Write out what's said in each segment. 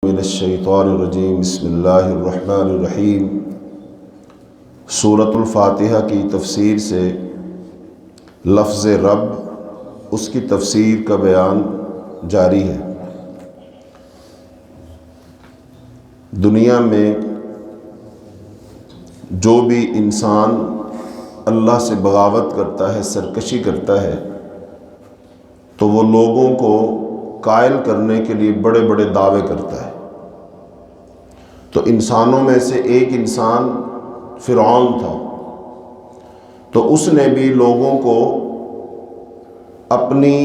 من الشیطان الرجیم بسم اللہ الرحمن الرحیم۔ سورۃ الفاتحہ کی تفسیر سے لفظ رب، اس کی تفسیر کا بیان جاری ہے۔ دنیا میں جو بھی انسان اللہ سے بغاوت کرتا ہے، سرکشی کرتا ہے، تو وہ لوگوں کو قائل کرنے کے لیے بڑے بڑے دعوے کرتا ہے۔ تو انسانوں میں سے ایک انسان فرعون تھا، تو اس نے بھی لوگوں کو اپنی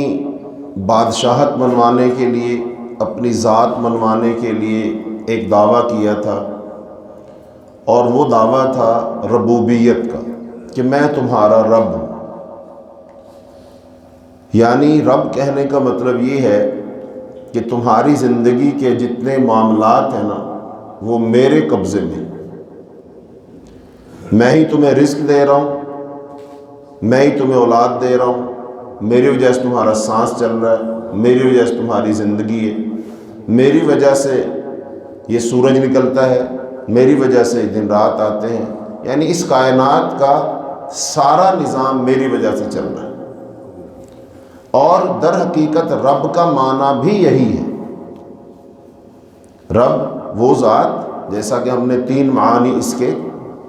بادشاہت منوانے کے لیے، اپنی ذات منوانے کے لیے ایک دعویٰ کیا تھا، اور وہ دعویٰ تھا ربوبیت کا، کہ میں تمہارا رب ہوں۔ یعنی رب کہنے کا مطلب یہ ہے کہ تمہاری زندگی کے جتنے معاملات ہیں نا، وہ میرے قبضے میں، میں ہی تمہیں رزق دے رہا ہوں، میں ہی تمہیں اولاد دے رہا ہوں، میری وجہ سے تمہارا سانس چل رہا ہے، میری وجہ سے تمہاری زندگی ہے، میری وجہ سے یہ سورج نکلتا ہے، میری وجہ سے دن رات آتے ہیں۔ یعنی اس کائنات کا سارا نظام میری وجہ سے چل رہا ہے۔ اور در حقیقت رب کا معنی بھی یہی ہے۔ رب وہ ذات، جیسا کہ ہم نے 3 معانی اس کے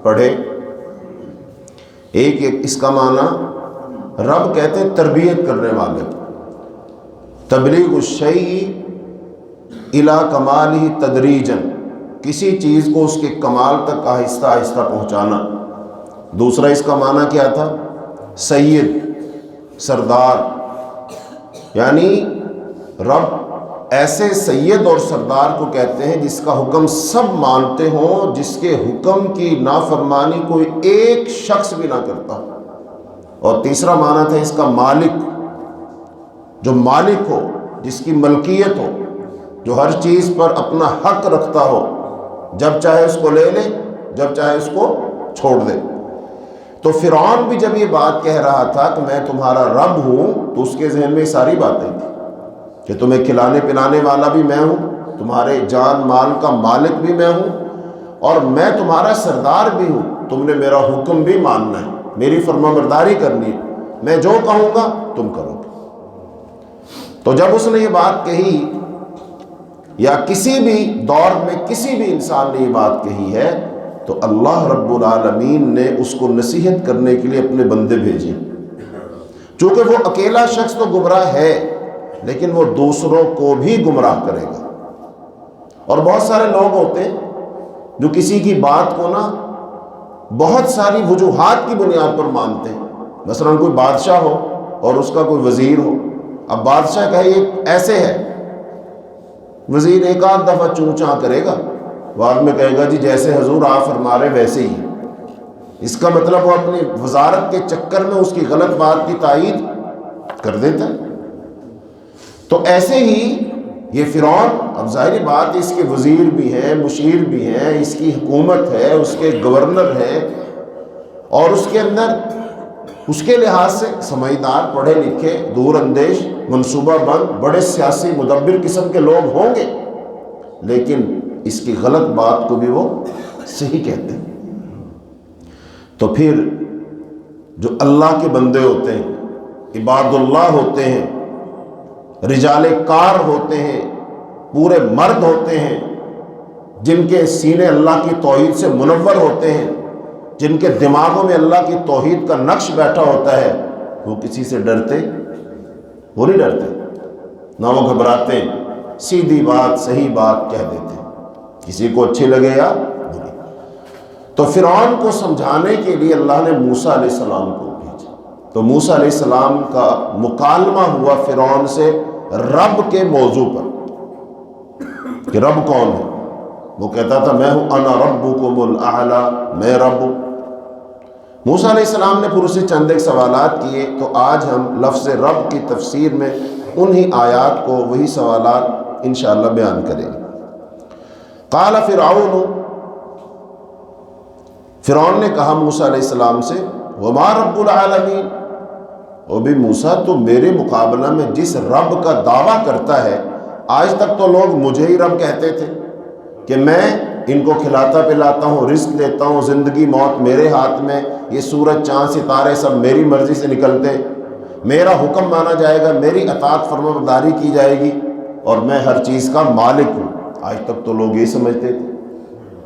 پڑھے۔ ایک اس کا معنی رب کہتے ہیں تربیت کرنے والے، تبلیغ الشیء الی کمالہ تدریجا، کسی چیز کو اس کے کمال تک آہستہ آہستہ پہنچانا۔ دوسرا اس کا معنی کیا تھا؟ سید، سردار۔ یعنی رب ایسے سید اور سردار کو کہتے ہیں جس کا حکم سب مانتے ہوں، جس کے حکم کی نافرمانی کوئی ایک شخص بھی نہ کرتا۔ اور تیسرا معنی تھا اس کا مالک، جو مالک ہو، جس کی ملکیت ہو، جو ہر چیز پر اپنا حق رکھتا ہو، جب چاہے اس کو لے لے، جب چاہے اس کو چھوڑ دے۔ تو فرعون بھی جب یہ بات کہہ رہا تھا کہ میں تمہارا رب ہوں، تو اس کے ذہن میں ساری باتیں تھیں کہ تمہیں کھلانے پلانے والا بھی میں ہوں، تمہارے جان مال کا مالک بھی میں ہوں، اور میں تمہارا سردار بھی ہوں۔ تم نے میرا حکم بھی ماننا ہے، میری فرمانبرداری کرنی ہے، میں جو کہوں گا تم کرو گے۔ تو جب اس نے یہ بات کہی، یا کسی بھی دور میں کسی بھی انسان نے یہ بات کہی ہے، تو اللہ رب العالمین نے اس کو نصیحت کرنے کے لیے اپنے بندے بھیجے۔ چونکہ وہ اکیلا شخص تو گمراہ ہے، لیکن وہ دوسروں کو بھی گمراہ کرے گا۔ اور بہت سارے لوگ ہوتے ہیں جو کسی کی بات کو نا بہت ساری وجوہات کی بنیاد پر مانتے ہیں۔ مثلا کوئی بادشاہ ہو اور اس کا کوئی وزیر ہو، اب بادشاہ کہے یہ ایسے ہے، وزیر ایک آدھ دفعہ چوں چاں کرے گا، بعد میں کہے گا جی جیسے حضور آپ فرما رہے ویسے ہی۔ اس کا مطلب وہ اپنی وزارت کے چکر میں اس کی غلط بات کی تائید کر دیتا ہے۔ تو ایسے ہی یہ فرعون، اب ظاہری بات اس کے وزیر بھی ہیں، مشیر بھی ہیں، اس کی حکومت ہے، اس کے گورنر ہے، اور اس کے اندر اس کے لحاظ سے سمجھدار، پڑھے لکھے، دور اندیش، منصوبہ بند، بڑے سیاسی مدبر قسم کے لوگ ہوں گے، لیکن اس کی غلط بات کو بھی وہ صحیح کہتے ہیں۔ تو پھر جو اللہ کے بندے ہوتے ہیں، عباد اللہ ہوتے ہیں، رجال کار ہوتے ہیں، پورے مرد ہوتے ہیں، جن کے سینے اللہ کی توحید سے منور ہوتے ہیں، جن کے دماغوں میں اللہ کی توحید کا نقش بیٹھا ہوتا ہے، وہ کسی سے ڈرتے؟ وہ نہیں ڈرتے، نہ وہ گھبراتے، سیدھی بات، صحیح بات کہہ دیتے، کسی کو اچھی لگے یا بری۔ تو فرعون کو سمجھانے کے لیے اللہ نے موسیٰ علیہ السلام کو بھیجا۔ تو موسیٰ علیہ السلام کا مکالمہ ہوا فرعون سے رب کے موضوع پر، کہ رب کون ہے؟ وہ کہتا تھا میں ہوں انا ربکم الاعلی، میں رب ہوں۔ موسیٰ علیہ السلام نے پھر اسے چند ایک سوالات کیے۔ تو آج ہم لفظ رب کی تفسیر میں انہی آیات کو، وہی سوالات انشاءاللہ بیان کریں گے۔ قال فرعون، فرعون نے کہا موسیٰ علیہ السلام سے، وما رب العالمین، او بھی موسیٰ تو میرے مقابلہ میں جس رب کا دعویٰ کرتا ہے، آج تک تو لوگ مجھے ہی رب کہتے تھے، کہ میں ان کو کھلاتا پلاتا ہوں، رزق دیتا ہوں، زندگی موت میرے ہاتھ میں، یہ سورج چاند ستارے سب میری مرضی سے نکلتے، میرا حکم مانا جائے گا، میری اطاعت فرما برداری کی جائے گی اور میں ہر چیز کا مالک ہوں۔ آج تک تو لوگ یہ سمجھتے تھے،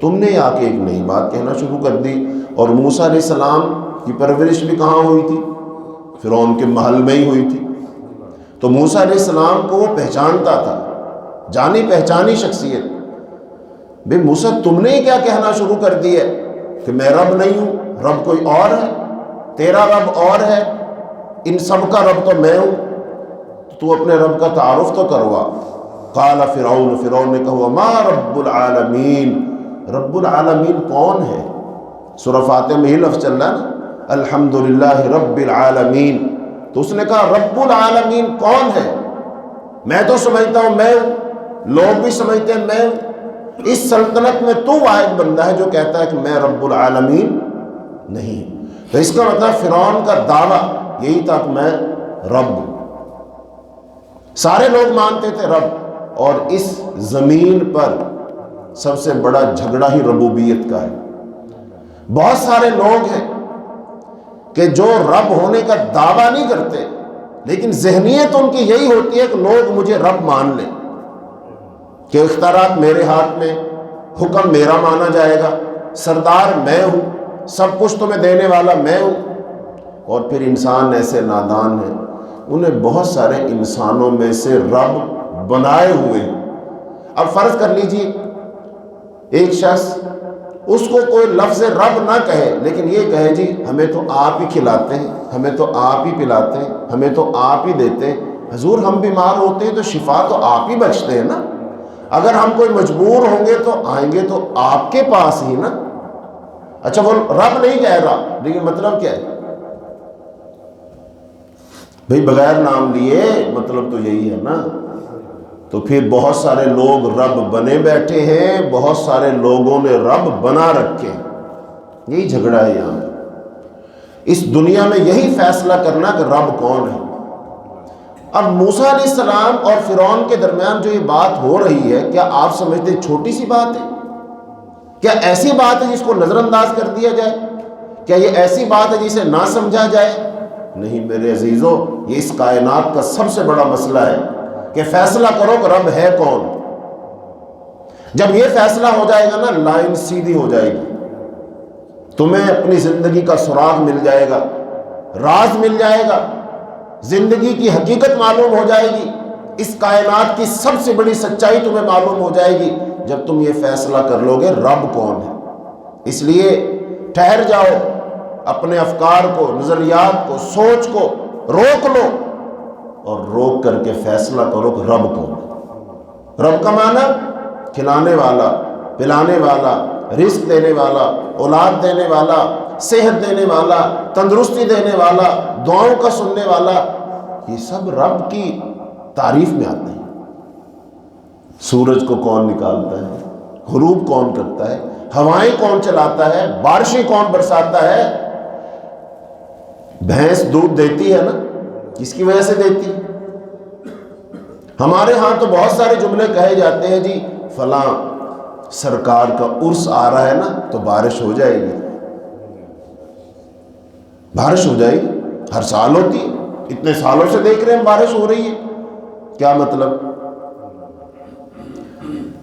تم نے آ کے ایک نئی بات کہنا شروع کر دی۔ اور موسیٰ علیہ السلام کی پرورش بھی کہاں ہوئی تھی؟ فرعون کے محل میں ہی ہوئی تھی۔ تو موسیٰ علیہ السلام کو وہ پہچانتا تھا، جانی پہچانی شخصیت۔ بے موسیٰ تم نے کیا کہنا شروع کر دی ہے کہ میں رب نہیں ہوں، رب کوئی اور ہے، تیرا رب اور ہے، ان سب کا رب تو میں ہوں، تو اپنے رب کا تعارف تو کروا۔ قال فرعون نے کہا ما رب العالمین، رب العالمین کون ہے؟ سورہ فاتحہ میں ہی لفظ چل رہا ہے نا، الحمدللہ رب العالمین۔ تو اس نے کہا رب العالمین کون ہے؟ میں تو سمجھتا ہوں میں ہوں، لوگ بھی سمجھتے ہیں میں ہوں، اس سلطنت میں تو واحد بندہ ہے جو کہتا ہے کہ میں رب العالمین نہیں۔ تو اس کا مطلب فرعون کا دعویٰ یہی تھا کہ میں رب ہوں۔ سارے لوگ مانتے تھے رب، اور اس زمین پر سب سے بڑا جھگڑا ہی ربوبیت کا ہے۔ بہت سارے لوگ ہیں کہ جو رب ہونے کا دعویٰ نہیں کرتے، لیکن ذہنیت ان کی یہی ہوتی ہے کہ لوگ مجھے رب مان لیں، کہ اختیارات میرے ہاتھ میں، حکم میرا مانا جائے گا، سردار میں ہوں، سب کچھ تمہیں دینے والا میں ہوں۔ اور پھر انسان ایسے نادان ہیں، انہیں بہت سارے انسانوں میں سے رب بنائے ہوئے ہیں۔ اب فرض کر لیجئے ایک شخص، اس کو کوئی لفظ رب نہ کہے، لیکن یہ کہے جی ہمیں تو آپ ہی کھلاتے ہیں، ہمیں تو آپ ہی پلاتے ہیں، ہمیں تو آپ ہی دیتے ہیں، حضور ہم بیمار ہوتے ہیں تو شفا تو آپ ہی بخشتے ہیں نا، اگر ہم کوئی مجبور ہوں گے تو آئیں گے تو آپ کے پاس ہی نا۔ اچھا وہ رب نہیں کہہ رہا، لیکن مطلب کیا ہے بھئی؟ بغیر نام لیے مطلب تو یہی ہے نا۔ تو پھر بہت سارے لوگ رب بنے بیٹھے ہیں، بہت سارے لوگوں نے رب بنا رکھے، یہی جھگڑا ہے یہاں۔ اس دنیا میں یہی فیصلہ کرنا کہ رب کون ہے۔ اب موسیٰ علیہ السلام اور فرعون کے درمیان جو یہ بات ہو رہی ہے، کیا آپ سمجھتے چھوٹی سی بات ہے؟ کیا ایسی بات ہے جس کو نظر انداز کر دیا جائے؟ کیا یہ ایسی بات ہے جسے نہ سمجھا جائے؟ نہیں میرے عزیزو، یہ اس کائنات کا سب سے بڑا مسئلہ ہے کہ فیصلہ کرو کہ رب ہے کون۔ جب یہ فیصلہ ہو جائے گا نا، لائن سیدھی ہو جائے گی، تمہیں اپنی زندگی کا سراغ مل جائے گا، راز مل جائے گا، زندگی کی حقیقت معلوم ہو جائے گی، اس کائنات کی سب سے بڑی سچائی تمہیں معلوم ہو جائے گی جب تم یہ فیصلہ کر لو گے رب کون ہے۔ اس لیے ٹھہر جاؤ، اپنے افکار کو، نظریات کو، سوچ کو روک لو اور روک کر کے فیصلہ کرو کہ رب کون ہے۔ رب کا معنی کھلانے والا، پلانے والا، رزق دینے والا، اولاد دینے والا، صحت دینے والا، تندرستی دینے والا، دعاؤں کا سننے والا، یہ سب رب کی تعریف میں آتے ہیں۔ سورج کو کون نکالتا ہے، غروب کون کرتا ہے، ہوائیں کون چلاتا ہے، بارشیں کون برساتا ہے۔ بھینس دودھ دیتی ہے نا، کس کی وجہ سے دیتی؟ ہمارے ہاں تو بہت سارے جملے کہے جاتے ہیں جی فلاں سرکار کا عرس آ رہا ہے نا تو بارش ہو جائے گی، بارش ہو جائے گی، ہر سال ہوتی ہے، اتنے سالوں سے دیکھ رہے ہیں بارش ہو رہی ہے۔ کیا مطلب؟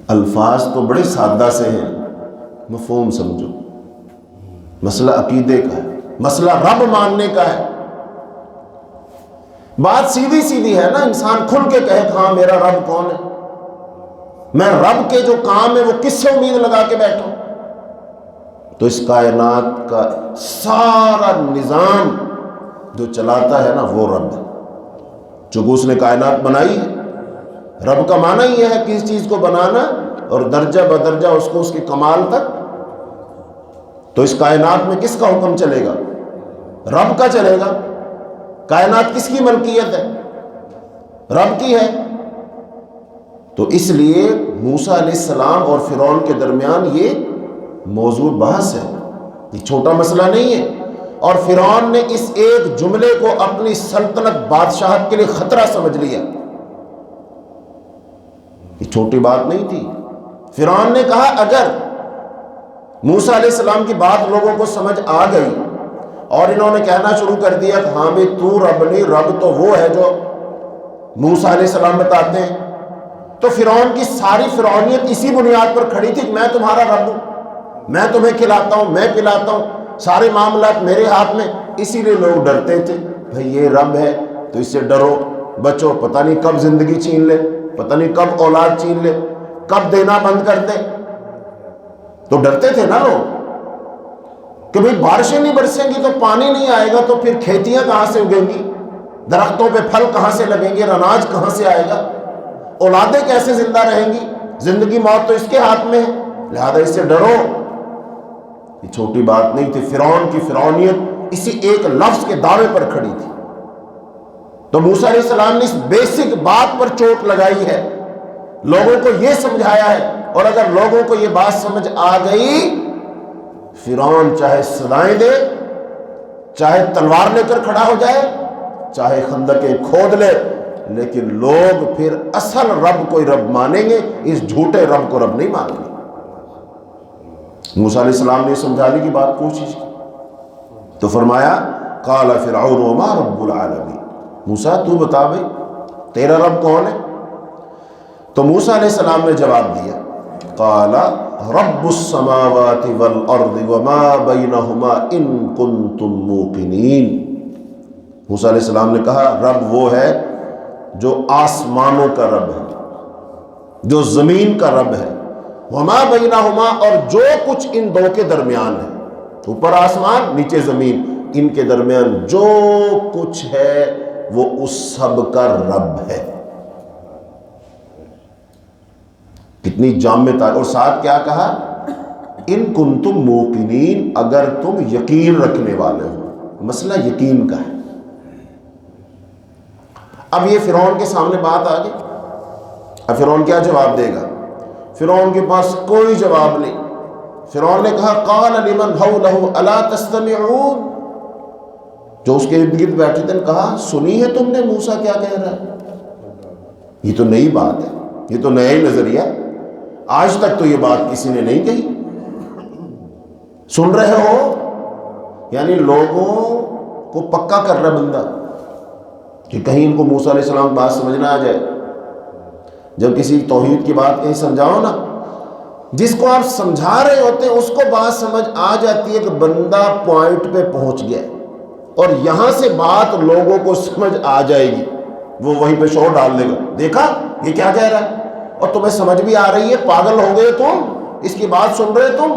الفاظ تو بڑے سادہ سے ہیں، مفہوم سمجھو۔ مسئلہ عقیدے کا ہے، مسئلہ رب ماننے کا ہے۔ بات سیدھی سیدھی ہے نا، انسان کھل کے کہے کہ ہاں میرا رب کون ہے، میں رب کے جو کام ہے وہ کس سے امید لگا کے بیٹھوں؟ تو اس کائنات کا سارا نظام جو چلاتا ہے نا وہ رب ہے، چونکہ اس نے کائنات بنائی ہے۔ رب کا معنی یہ ہے کہ اس چیز کو بنانا اور درجہ بدرجہ اس کو اس کے کمال تک۔ تو اس کائنات میں کس کا حکم چلے گا؟ رب کا چلے گا۔ کائنات کس کی ملکیت ہے؟ رب کی ہے۔ تو اس لیے موسیٰ علیہ السلام اور فرعون کے درمیان یہ موضوع بحث ہے، یہ چھوٹا مسئلہ نہیں ہے۔ اور فرعون نے اس ایک جملے کو اپنی سلطنت بادشاہت کے لیے خطرہ سمجھ لیا، یہ چھوٹی بات نہیں تھی۔ فرعون نے کہا اگر موسیٰ علیہ السلام کی بات لوگوں کو سمجھ آ گئی اور انہوں نے کہنا شروع کر دیا کہ ہاں بھائی تو رب نہیں، رب تو وہ ہے جو موسیٰ علیہ السلام بتاتے ہیں، تو فرعون کی ساری فرعونیت اسی بنیاد پر کھڑی تھی کہ میں تمہارا رب ہوں، میں تمہیں کھلاتا ہوں، میں پلاتا ہوں، سارے معاملات میرے ہاتھ میں. اسی لیے لوگ ڈرتے تھے بھئی یہ رب ہے تو اس سے ڈرو بچو، پتہ نہیں کب زندگی چھین لے، پتہ نہیں کب اولاد چھین لے، کب دینا بند کر دے. تو ڈرتے تھے نا لوگ کہ بھئی بارشیں نہیں برسیں گی تو پانی نہیں آئے گا تو پھر کھیتیاں کہاں سے اگیں گی، درختوں پہ پھل کہاں سے لگیں گے، اناج کہاں سے آئے گا، اولادیں کیسے زندہ رہیں گی، زندگی موت تو اس کے ہاتھ میں ہے، لہذا اس سے ڈرو. یہ چھوٹی بات نہیں تھی، فرعون کی فرعونیت اسی ایک لفظ کے دعوے پر کھڑی تھی. تو موسیٰ علیہ السلام نے اس بیسک بات پر چوٹ لگائی ہے، لوگوں کو یہ سمجھایا ہے. اور اگر لوگوں کو یہ بات سمجھ آ گئی، فرعون چاہے صدائیں دے، چاہے تلوار لے کر کھڑا ہو جائے، چاہے خندقیں کھود لے، لیکن لوگ پھر اصل رب کوئی رب مانیں گے، اس جھوٹے رب کو رب نہیں مانیں گے. موسیٰ علیہ السلام نے سمجھانے کی بات کوشش کی تو فرمایا قال فرعون وما رب العالمین، موسیٰ تو بتا بھئی تیرا رب کون ہے؟ تو موسیٰ علیہ السلام نے جواب دیا قال رب السماوات والارض وما بینہما ان کنتم موقنین. موسیٰ علیہ السلام نے کہا رب وہ ہے جو آسمانوں کا رب ہے، جو زمین کا رب ہے، وما بینہما اور جو کچھ ان دو کے درمیان ہے، اوپر آسمان نیچے زمین، ان کے درمیان جو کچھ ہے وہ اس سب کا رب ہے. کتنی جامع تعریف. اور ساتھ کیا کہا؟ ان کنتم موقنین، اگر تم یقین رکھنے والے ہو. مسئلہ یقین کا ہے. اب یہ فرعون کے سامنے بات آ گئی، اب فرعون کیا جواب دے گا؟ فرعون کے پاس کوئی جواب نہیں. فرعون نے کہا قال لمن حولہ الا تستمعون، جو اس کے ارد گرد بیٹھے تھے کہا سنی ہے تم نے موسیٰ کیا کہہ رہا ہے؟ یہ تو نئی بات ہے، یہ تو نیا ہی نظریہ، آج تک تو یہ بات کسی نے نہیں کہی. سن رہے ہو؟ یعنی لوگوں کو پکا کر رہا بندہ کہ کہیں ان کو موسیٰ علیہ السلام کی بات سمجھ نہ آ جائے. جب کسی توحید کی بات کہیں سمجھاؤ نا، جس کو آپ سمجھا رہے ہوتے ہیں اس کو بات سمجھ آ جاتی ہے کہ بندہ پوائنٹ پہ پہنچ گیا اور یہاں سے بات لوگوں کو سمجھ آ جائے گی، وہ وہیں پہ شور ڈال دے گا، دیکھا یہ کیا کہہ رہا ہے، اور تمہیں سمجھ بھی آ رہی ہے، پاگل ہو گئے تم، اس کی بات سن رہے تم،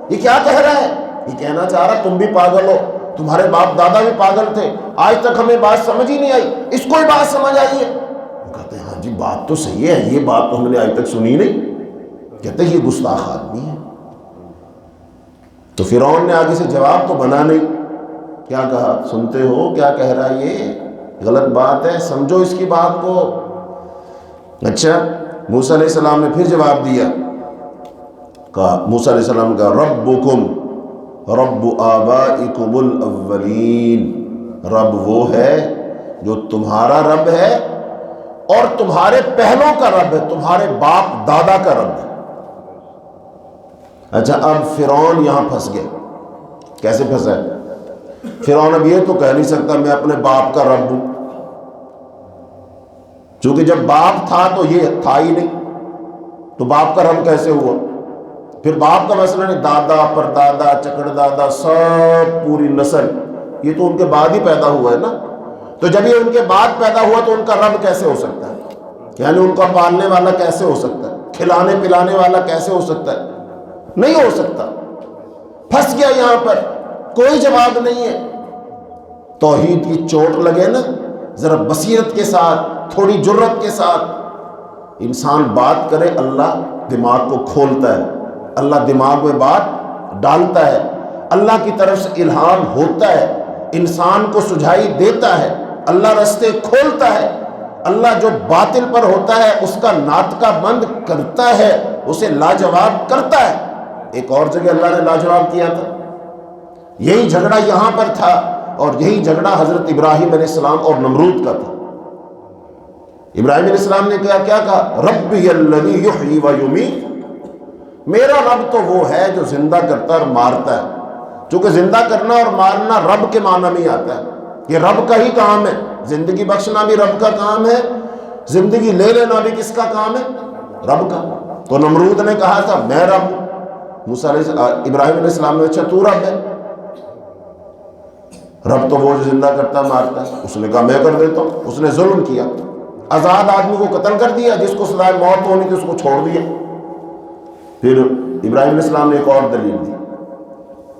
یہ کیا کہہ رہا ہے، یہ کہنا چاہ رہا تم بھی پاگل ہو، تمہارے باپ دادا بھی پاگل تھے، آج تک ہمیں بات سمجھ ہی نہیں آئی، اس کو ہی بات سمجھ آئی ہے. کہتے ہیں ہاں جی بات تو صحیح ہے، یہ بات تو ہم نے آج تک سنی نہیں. کہتے ہیں یہ گستاخ آدمی ہے. تو فرعون نے آگے سے جواب تو بنا نہیں. کیا کہا؟ سنتے ہو کیا کہہ رہا ہے، یہ غلط بات ہے، سمجھو اس کی بات کو. اچھا، موسیٰ علیہ السلام نے پھر جواب دیا. کہا موسیٰ علیہ السلام کا ربکم رب آبائکم الاولین، رب وہ ہے جو تمہارا رب ہے اور تمہارے پہلوں کا رب ہے، تمہارے باپ دادا کا رب ہے. اچھا، اب فرعون یہاں پھنس گیا. کیسے پھنسا ہے؟ فرعون اب یہ تو کہہ نہیں سکتا میں اپنے باپ کا رب ہوں، چونکہ جب باپ تھا تو یہ تھا ہی نہیں، تو باپ کا رب کیسے ہوا؟ پھر باپ کا مسئلہ نہیں، دادا پردادا چکر دادا سب پوری نسل یہ تو ان کے بعد ہی پیدا ہوا ہے نا. تو جب یہ ان کے بعد پیدا ہوا تو ان کا رب کیسے ہو سکتا ہے؟ یعنی ان کا پالنے والا کیسے ہو سکتا ہے؟ کھلانے پلانے والا کیسے ہو سکتا ہے؟ نہیں ہو سکتا. پھنس گیا یہاں پر، کوئی جواب نہیں ہے. توحید کی چوٹ لگے نا، ذرا بصیرت کے ساتھ، تھوڑی جرت کے ساتھ انسان بات کرے، اللہ دماغ کو کھولتا ہے، اللہ دماغ میں بات ڈالتا ہے، اللہ کی طرف سے الہام ہوتا ہے، انسان کو سجھائی دیتا ہے، اللہ رستے کھولتا ہے، اللہ جو باطل پر ہوتا ہے اس کا ناطقہ بند کرتا ہے، اسے لاجواب کرتا ہے. ایک اور جگہ اللہ نے لاجواب کیا تھا. یہی جھگڑا یہاں پر تھا اور یہی جھگڑا حضرت ابراہیم علیہ السلام اور نمرود کا تھا. ابراہیم علیہ السلام نے کیا کہا؟ ربی الذی یحیی و یمیت، میرا رب تو وہ ہے جو زندہ کرتا ہے اور مارتا ہے. چونکہ زندہ کرنا اور مارنا رب کے معنی میں آتا ہے. یہ رب کا ہی کام ہے. زندگی بخشنا بھی رب کا کام ہے, زندگی لے لینا بھی کس کا کام ہے؟ رب کا. تو نمرود نے کہا تھا میں رب ہوں. ابراہیم علیہ السلام نے اچھا تو رب ہے؟ رب تو وہ جو زندہ کرتا مارتا ہے. اس نے کہا میں کر دیتا ہوں. اس نے ظلم کیا, آزاد آدمی کو قتل کر دیا, جس کو سزائے موت ہونی تھی اس کو چھوڑ دیا. پھر ابراہیم علیہ السلام نے ایک اور دلیل دی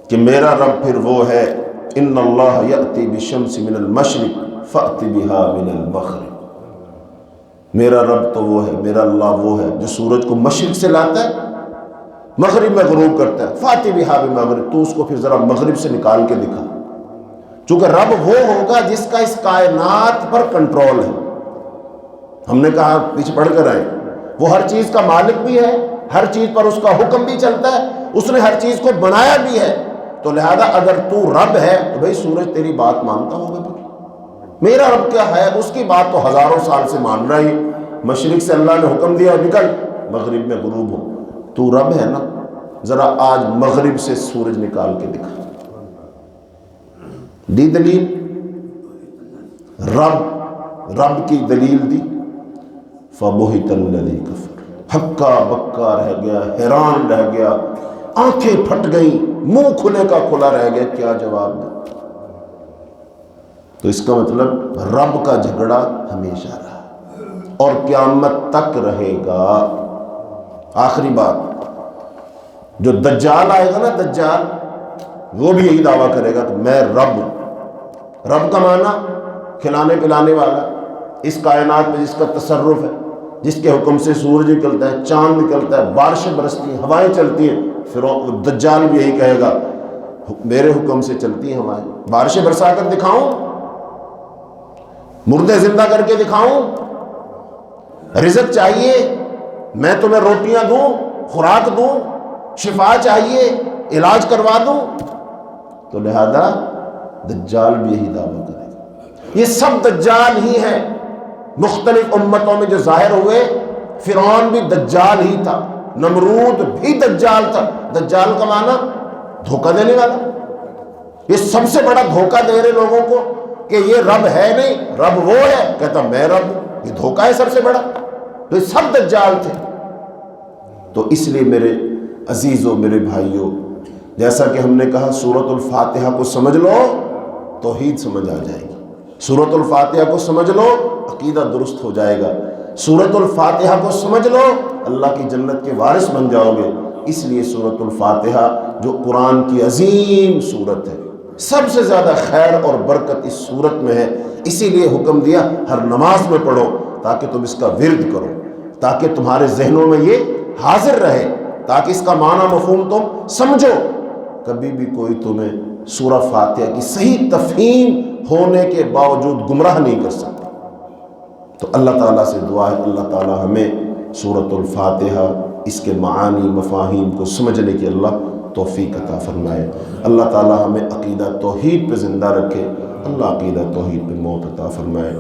کہ میرا رب پھر وہ ہے ان اللہ یأتی بالشمس من المشرق فأت بها من المغرب. میرا رب تو وہ ہے, میرا اللہ وہ ہے جو سورج کو مشرق سے لاتا ہے, مغرب میں غروب کرتا ہے. فأت بها بالمغرب, تو اس کو پھر ذرا مغرب سے نکال کے دکھا. چونکہ رب وہ ہوگا جس کا اس کائنات پر کنٹرول ہے. ہم نے کہا پیچھے پڑھ کر آئے, وہ ہر چیز کا مالک بھی ہے, ہر چیز پر اس کا حکم بھی چلتا ہے, اس نے ہر چیز کو بنایا بھی ہے. تو لہذا اگر تو رب ہے تو بھئی سورج تیری بات مانتا ہوگا. پھر میرا رب کیا ہے, اس کی بات تو ہزاروں سال سے مان رہا ہی. مشرق سے اللہ نے حکم دیا نکل, مغرب میں غروب ہو. تو رب ہے نا, ذرا آج مغرب سے سورج نکال کے دکھا. دی دلیل, رب کی دلیل دی. فَبُهِتَ الَّذِي كَفَرَ, ہکا بکا رہ گیا, حیران رہ گیا, آنکھیں پھٹ گئیں, منہ کھلے کا کھلا رہ گیا, کیا جواب دے. تو اس کا مطلب رب کا جھگڑا ہمیشہ رہا اور قیامت تک رہے گا. آخری بات, جو دجال آئے گا نا, دجال وہ بھی یہی دعویٰ کرے گا کہ میں رب ہوں. رب کا معنی کھلانے پلانے والا, اس کائنات میں جس کا تصرف ہے, جس کے حکم سے سورج نکلتا ہے, چاند نکلتا ہے, بارشیں برستی ہیں, ہوائیں چلتی ہیں. پھر دجال بھی یہی کہے گا میرے حکم سے چلتی ہیں ہوائیں. بارشیں برسا کر دکھاؤں, مردے زندہ کر کے دکھاؤں, رزق چاہیے میں تمہیں روٹیاں دوں, خوراک دوں, شفا چاہیے علاج کروا دوں. تو لہذا دجال بھی یہی دعویٰ کرے گا. یہ سب دجال ہی ہیں. مختلف امتوں میں جو ظاہر ہوئے, فرعون بھی دجال ہی تھا, نمرود بھی دجال تھا. دجال کا معنی دھوکہ دینے والا. یہ سب سے بڑا دھوکہ دے رہے لوگوں کو کہ یہ رب ہے نہیں, رب وہ ہے, کہتا میں رب ہوں. یہ دھوکہ ہے سب سے بڑا. تو یہ سب دجال تھے. تو اس لیے میرے عزیزوں, میرے بھائیوں, جیسا کہ ہم نے کہا سورۃ الفاتحہ کو سمجھ لو توحید سمجھ آ جائے گی. سورۃ الفاتحہ کو سمجھ لو عقیدہ درست ہو جائے گا. سورۃ الفاتحہ کو سمجھ لو اللہ کی جنت کے وارث بن جاؤ گے. اس لیے سورۃ الفاتحہ جو قرآن کی عظیم سورت ہے, سب سے زیادہ خیر اور برکت اس سورت میں ہے. اسی لیے حکم دیا ہر نماز میں پڑھو تاکہ تم اس کا ورد کرو, تاکہ تمہارے ذہنوں میں یہ حاضر رہے, تاکہ اس کا معنی مفہوم تم سمجھو. کبھی بھی کوئی تمہیں سورہ فاتحہ کی صحیح تفہیم ہونے کے باوجود گمراہ نہیں کر سکتا. تو اللہ تعالیٰ سے دعا ہے اللہ تعالیٰ ہمیں سورۃ الفاتحہ اس کے معانی مفاہیم کو سمجھنے کی اللہ توفیق عطا فرمائے. اللہ تعالیٰ ہمیں عقیدہ توحید پہ زندہ رکھے. اللہ عقیدہ توحید پہ موت عطا فرمائے.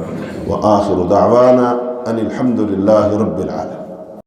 وآخر دعوانا ان الحمد للہ رب العالمین.